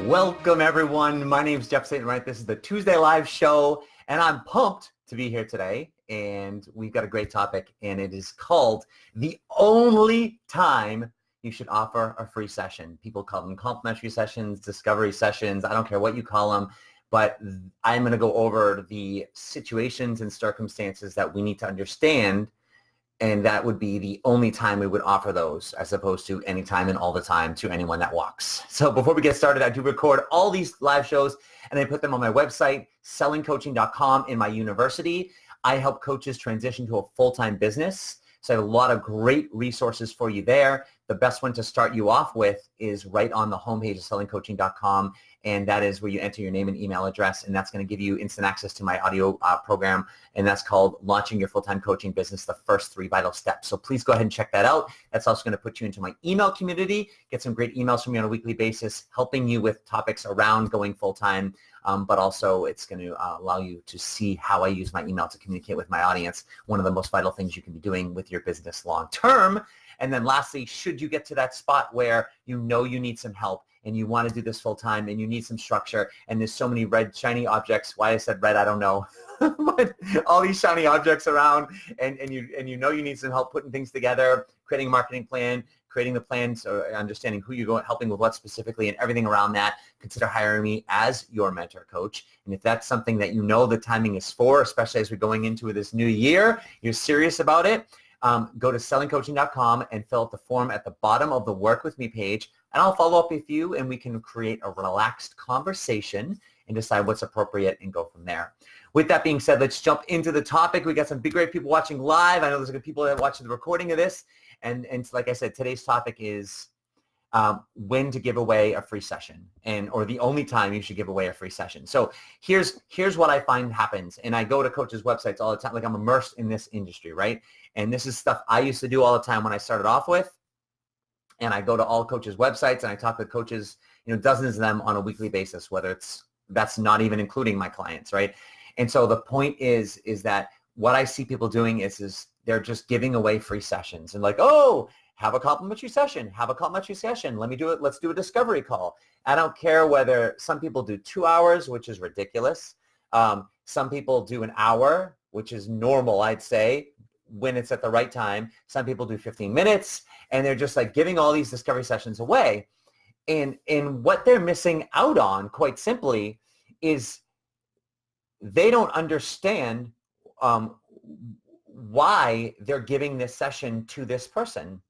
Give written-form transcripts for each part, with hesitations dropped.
Welcome everyone. My name is Jeffrey St Laurent. This is the Tuesday Live show, and I'm pumped to be here today. And we've got a great topic, and it is called the only time you should offer a free session. People call them complimentary sessions, discovery sessions. I don't care what you call them, but I'm going to go over the situations and circumstances that we need to understand. And that would be the only time we would offer those, as opposed to any time and all the time to anyone that walks. So before we get started, I do record all these live shows and I put them on my website, sellingcoaching.com, in my university. I help coaches transition to a full-time business. So I have a lot of great resources for you there. The best one to start you off with is right on the homepage of sellingcoaching.com. And that is where you enter your name and email address. And that's going to give you instant access to my audio program. And that's called Launching Your Full-Time Coaching Business, the First 3 Vital Steps. So please go ahead and check that out. That's also going to put you into my email community, get some great emails from me on a weekly basis, helping you with topics around going full-time. But also it's going to allow you to see how I use my email to communicate with my audience, one of the most vital things you can be doing with your business long-term. And then lastly, should you get to that spot where you know you need some help and you want to do this full-time and you need some structure and there's so many red shiny objects, why I said red, I don't know, but all these shiny objects around, and you know you need some help putting things together, creating a marketing plan, creating the plans, or understanding who you're going, helping with what specifically, and everything around that, consider hiring me as your mentor coach. And if that's something that you know the timing is for, especially as we're going into this new year, you're serious about it, go to sellingcoaching.com and fill out the form at the bottom of the Work With Me page, and I'll follow up with you and we can create a relaxed conversation and decide what's appropriate and go from there. With that being said, let's jump into the topic. We got some big, great people watching live. I know there's good people that are watching the recording of this. And like I said, today's topic is when to give away a free session, or the only time you should give away a free session. So here's what I find happens. And I go to coaches' websites all the time. Like, I'm immersed in this industry, right? And this is stuff I used to do all the time when I started off with. And I go to all coaches' websites and I talk with coaches, dozens of them on a weekly basis, that's not even including my clients, right? And so the point is that what I see people doing is they're just giving away free sessions and like, oh, have a complimentary session, let me do it, let's do a discovery call. I don't care whether some people do 2 hours, which is ridiculous. Some people do an hour, which is normal, I'd say, when it's at the right time. Some people do 15 minutes, and they're just like giving all these discovery sessions away. And what they're missing out on, quite simply, is they don't understand why they're giving this session to this person.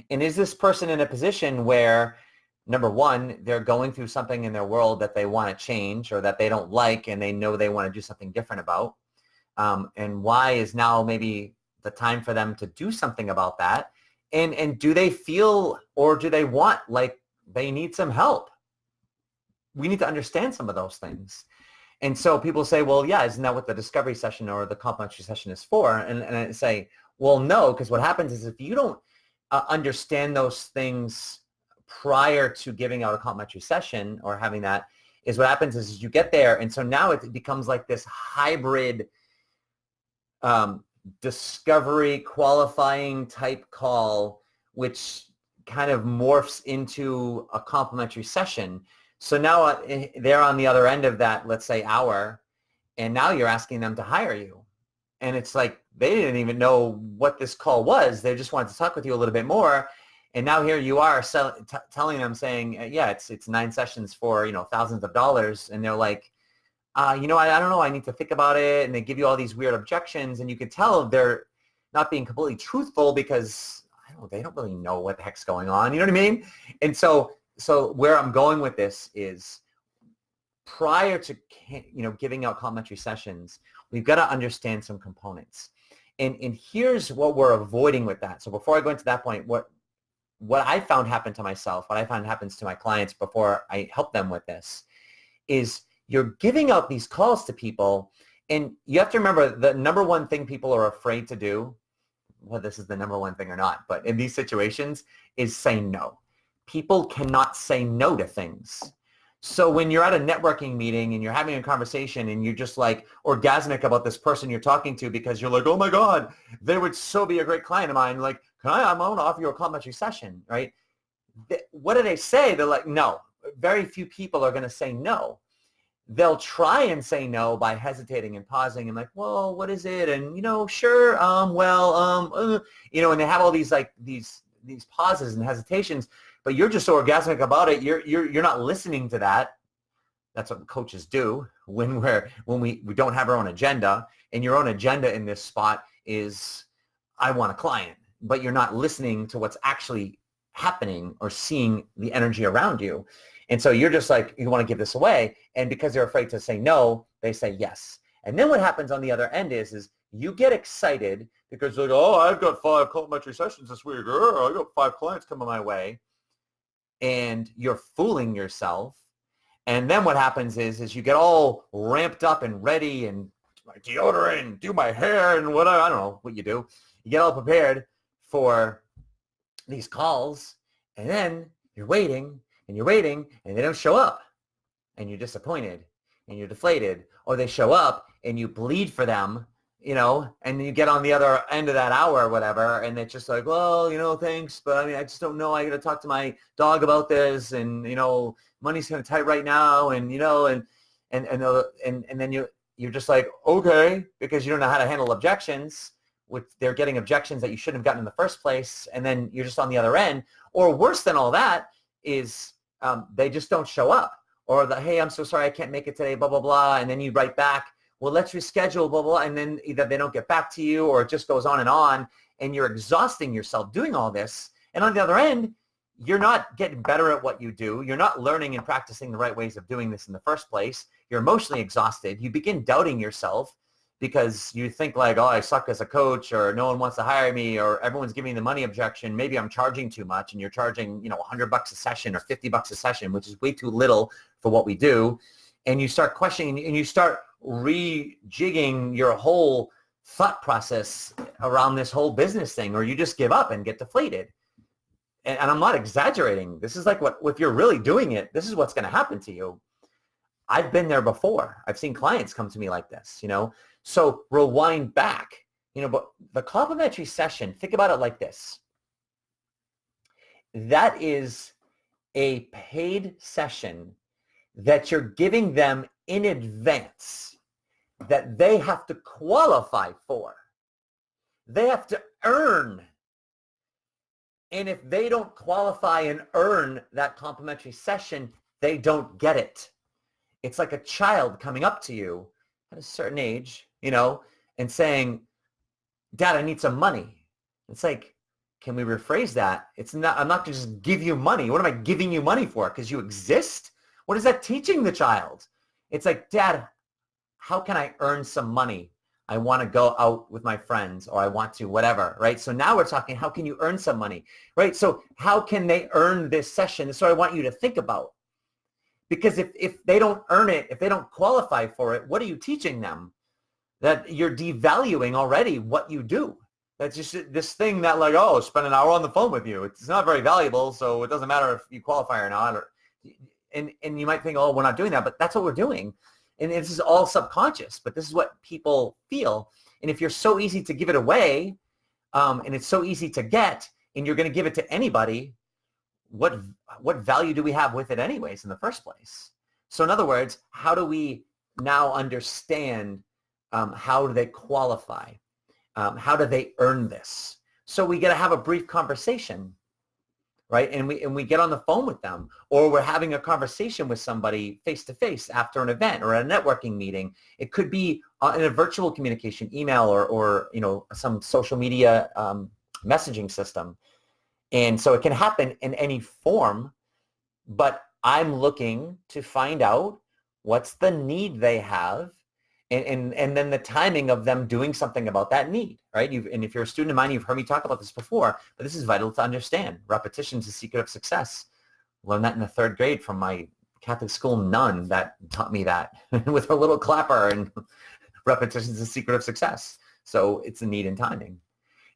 And is this person in a position where, number one, they're going through something in their world that they want to change or that they don't like and they know they want to do something different about? And why is now maybe the time for them to do something about that? And do they feel, or do they want, like they need some help? We need to understand some of those things. And so people say, well, yeah, isn't that what the discovery session or the complimentary session is for? And I say, well, no, because what happens is if you don't understand those things prior to giving out a complimentary session or having that, is what happens is you get there. And so now it becomes like this hybrid discovery qualifying type call, which kind of morphs into a complimentary session. So now they're on the other end of that, let's say, hour, and now you're asking them to hire you. And it's like they didn't even know what this call was. They just wanted to talk with you a little bit more. And now here you are telling them, saying, yeah, it's 9 sessions for, thousands of dollars. And they're like, I don't know, I need to think about it. And they give you all these weird objections. And you can tell they're not being completely truthful because they don't really know what the heck's going on. You know what I mean? And so where I'm going with this is, prior to giving out complimentary sessions, we've got to understand some components. And here's what we're avoiding with that. So before I go into that point, what I found happened to myself, what I found happens to my clients before I help them with this, is you're giving out these calls to people, and you have to remember the number one thing people are afraid to do, well, this is the number one thing or not, but in these situations, is say no. People cannot say no to things. So when you're at a networking meeting and you're having a conversation and you're just like orgasmic about this person you're talking to because you're like, oh my God, they would so be a great client of mine. Like, I want to offer you a complimentary session, right? What do they say? They're like, no. Very few people are going to say no. They'll try and say no by hesitating and pausing and like, well, what is it? And, sure, and they have all these like these pauses and hesitations, but you're just so orgasmic about it. You're not listening to that. That's what coaches do when we don't have our own agenda, and your own agenda in this spot is I want a client, but you're not listening to what's actually happening or seeing the energy around you. And so you're just like, you want to give this away. And because they're afraid to say no, they say yes. And then what happens on the other end is you get excited because like, oh, I've got 5 complimentary sessions this week. I got 5 clients coming my way. And you're fooling yourself. And then what happens is you get all ramped up and ready and my deodorant, do my hair and whatever. I don't know what you do. You get all prepared for these calls, and then you're waiting and they don't show up, and you're disappointed and you're deflated, or they show up and you bleed for them, and you get on the other end of that hour or whatever, and it's just like, well, thanks, but I mean, I just don't know. I got to talk to my dog about this, and money's kind of tight right now, and and then you're just like, okay, because you don't know how to handle objections. They're getting objections that you shouldn't have gotten in the first place, and then you're just on the other end. Or worse than all that is they just don't show up, or hey, I'm so sorry I can't make it today, blah, blah, blah, and then you write back, well, let's reschedule, blah, blah, and then either they don't get back to you or it just goes on, and you're exhausting yourself doing all this. And on the other end, you're not getting better at what you do. You're not learning and practicing the right ways of doing this in the first place. You're emotionally exhausted. You begin doubting yourself because you think like, oh, I suck as a coach, or no one wants to hire me, or everyone's giving me the money objection. Maybe I'm charging too much, and you're charging, $100 a session or $50 a session, which is way too little for what we do. And you start questioning, and you start rejigging your whole thought process around this whole business thing, or you just give up and get deflated. And I'm not exaggerating. This is like if you're really doing it, this is what's going to happen to you. I've been there before. I've seen clients come to me like this, So rewind back, but the complimentary session, think about it like this. That is a paid session that you're giving them in advance that they have to qualify for. They have to earn. And if they don't qualify and earn that complimentary session, they don't get it. It's like a child coming up to you at a certain age, and saying, Dad, I need some money. It's like, can we rephrase that? I'm not going to just give you money. What am I giving you money for? Because you exist? What is that teaching the child? It's like, Dad, how can I earn some money? I want to go out with my friends, or I want to whatever, right? So now we're talking, how can you earn some money, right? So how can they earn this session? That's what I want you to think about. Because if they don't earn it, if they don't qualify for it, what are you teaching them? That you're devaluing already what you do. That's just this thing that like, oh, spend an hour on the phone with you. It's not very valuable, so it doesn't matter if you qualify or not. And you might think, oh, we're not doing that, but that's what we're doing. And this is all subconscious, but this is what people feel. And if you're so easy to give it away, and it's so easy to get, and you're going to give it to anybody, what value do we have with it anyways in the first place? So in other words, how do we now understand how do they qualify? How do they earn this? So we got to have a brief conversation, right? And we get on the phone with them, or we're having a conversation with somebody face to face after an event or a networking meeting. It could be in a virtual communication, email, or some social media messaging system. And so it can happen in any form, but I'm looking to find out what's the need they have, and then the timing of them doing something about that need, right? And if you're a student of mine, you've heard me talk about this before, but this is vital to understand. Repetition is the secret of success. Learned that in the 3rd grade from my Catholic school nun that taught me that with her little clapper, and repetition is the secret of success. So it's the need and timing.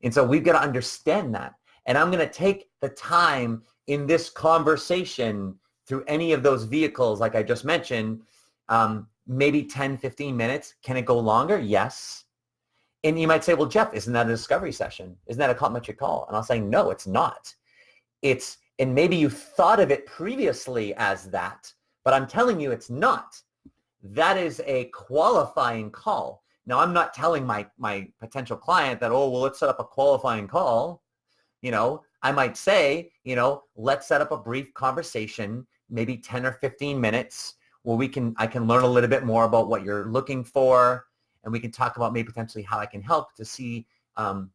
And so we've got to understand that. And I'm going to take the time in this conversation through any of those vehicles, like I just mentioned, maybe 10, 15 minutes. Can it go longer? Yes. And you might say, well, Jeff, isn't that a discovery session? Isn't that a complimentary call? And I'll say, no, it's not. And maybe you thought of it previously as that, but I'm telling you it's not. That is a qualifying call. Now, I'm not telling my potential client that, oh, well, let's set up a qualifying call. I might say, let's set up a brief conversation, maybe 10 or 15 minutes where I can learn a little bit more about what you're looking for, and we can talk about maybe potentially how I can help to see, and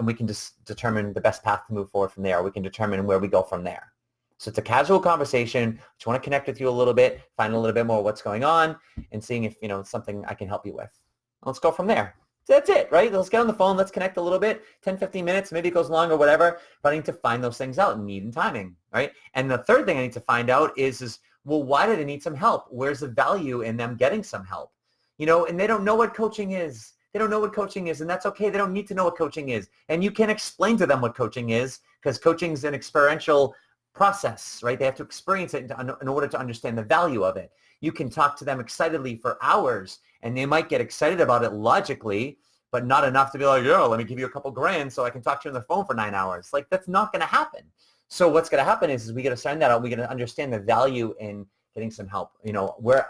we can just determine the best path to move forward from there. We can determine where we go from there. So it's a casual conversation. Just want to connect with you a little bit, find a little bit more what's going on, and seeing if, it's something I can help you with. Let's go from there. That's it, right? Let's get on the phone. Let's connect a little bit, 10, 15 minutes. Maybe it goes longer, whatever. But I need to find those things out, need and timing, right? And the third thing I need to find out is well, why do they need some help? Where's the value in them getting some help? And they don't know what coaching is. They don't know what coaching is, and that's okay. They don't need to know what coaching is. And you can explain to them what coaching is, because coaching is an experiential process, right? They have to experience it in order to understand the value of it. You can talk to them excitedly for hours, and they might get excited about it logically, but not enough to be like, yo, let me give you a couple grand so I can talk to you on the phone for 9 hours. Like, that's not going to happen. So what's going to happen is we got to find that out. We got to understand the value in getting some help.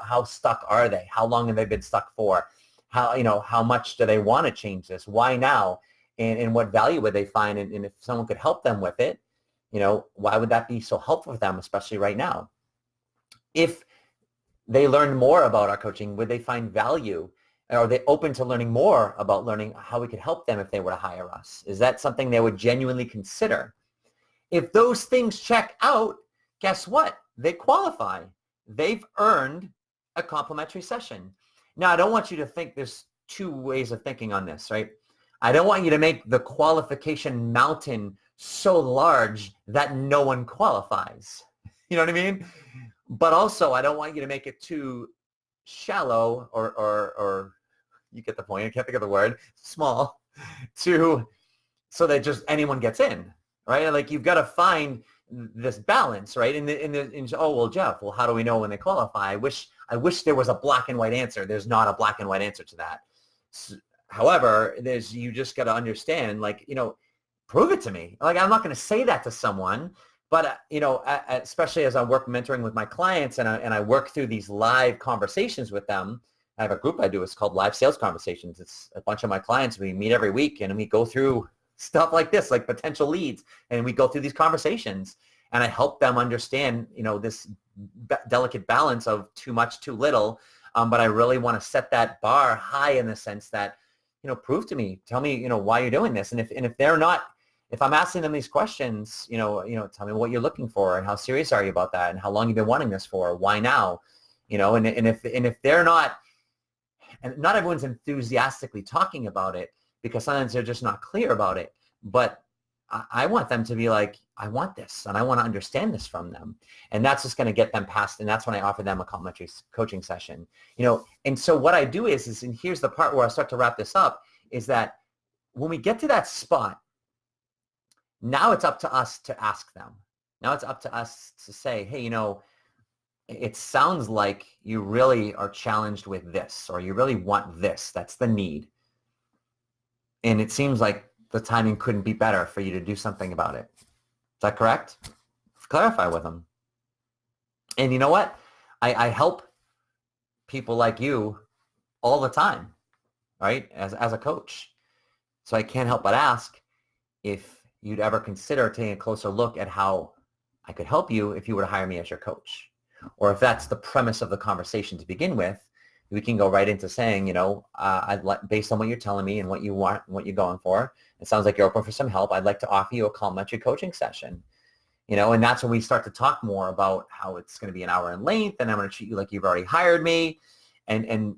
How stuck are they? How long have they been stuck for? How much do they want to change this? Why now? And what value would they find? And if someone could help them with it, why would that be so helpful for them, especially right now? If they learn more about our coaching, would they find value? Are they open to learning more about learning how we could help them if they were to hire us? Is that something they would genuinely consider? If those things check out, guess what? They qualify. They've earned a complimentary session. Now, I don't want you to think there's two ways of thinking on this, right? I don't want you to make the qualification mountain so large that no one qualifies. You know what I mean? But also, I don't want you to make it too shallow or you get the point. I can't think of the word. Small, so that just anyone gets in, right? Like, you've got to find this balance, right? Oh, well, Jeff, well, how do we know when they qualify? I wish there was a black and white answer. There's not a black and white answer to that. However, you just got to understand, prove it to me. Like, I'm not going to say that to someone, but especially as I work mentoring with my clients and I work through these live conversations with them. I have a group I do. It's called Live Sales Conversations. It's a bunch of my clients. We meet every week and we go through stuff like this, like potential leads, and we go through these conversations, and I help them understand, this delicate balance of too much, too little. But I really want to set that bar high in the sense that, prove to me, tell me, why you're doing this. And if they're not, if I'm asking them these questions, tell me what you're looking for and how serious are you about that and how long you've been wanting this for, why now, and if they're not, and not everyone's enthusiastically talking about it, because sometimes they're just not clear about it. But I want them to be like, I want this, and I want to understand this from them. And that's just going to get them past, and that's when I offer them a complimentary coaching session. And so what I do is, and here's the part where I start to wrap this up, is that when we get to that spot, now it's up to us to ask them. Now it's up to us to say, hey, it sounds like you really are challenged with this, or you really want this. That's the need. And it seems like the timing couldn't be better for you to do something about it. Is that correct? Clarify with them. And you know what? I help people like you all the time, right? As a coach. So I can't help but ask if you'd ever consider taking a closer look at how I could help you if you were to hire me as your coach. Or if that's the premise of the conversation to begin with, we can go right into saying, based on what you're telling me and what you want, what you're going for, it sounds like you're open for some help. I'd like to offer you a complimentary coaching session, and that's when we start to talk more about how it's going to be an hour in length, and I'm going to treat you like you've already hired me. And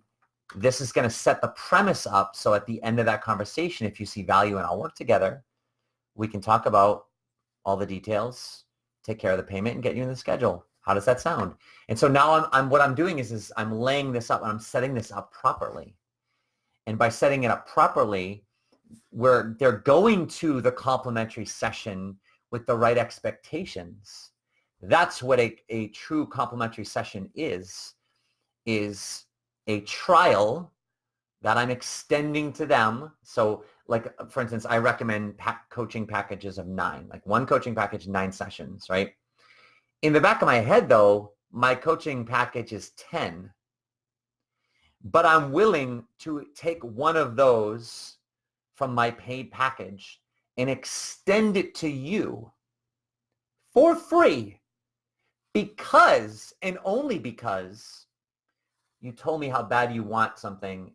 this is going to set the premise up. So at the end of that conversation, if you see value in our work together, we can talk about all the details, take care of the payment, and get you in the schedule. How does that sound? And so now what I'm doing is I'm laying this up and I'm setting this up properly. And by setting it up properly, where they're going to the complimentary session with the right expectations. That's what a true complimentary session is a trial that I'm extending to them. So like, for instance, I recommend coaching packages of 9, like one coaching package, 9 sessions, right? In the back of my head though, my coaching package is 10, but I'm willing to take one of those from my paid package and extend it to you for free because, and only because, you told me how bad you want something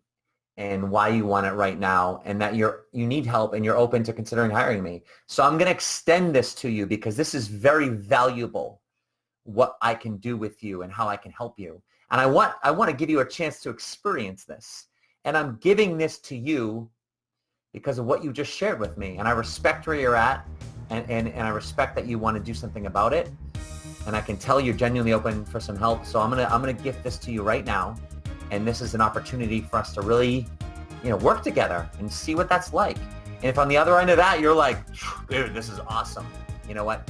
and why you want it right now, and that you need help and you're open to considering hiring me. So I'm going to extend this to you because this is very valuable, what I can do with you and how I can help you. And I want to give you a chance to experience this. And I'm giving this to you because of what you just shared with me. And I respect where you're at, and I respect that you want to do something about it. And I can tell you're genuinely open for some help. So I'm gonna gift this to you right now. And this is an opportunity for us to really, work together and see what that's like. And if on the other end of that, you're like, dude, this is awesome. You know what?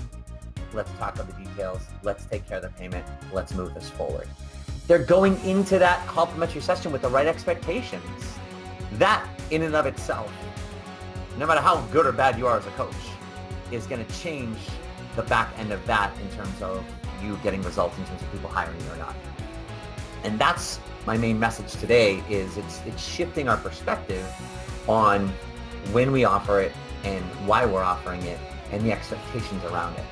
Let's talk about the details. Let's take care of the payment. Let's move this forward. They're going into that complimentary session with the right expectations. That in and of itself, no matter how good or bad you are as a coach, is going to change the back end of that in terms of you getting results, in terms of people hiring you or not. And that's my main message today, is it's shifting our perspective on when we offer it and why we're offering it and the expectations around it.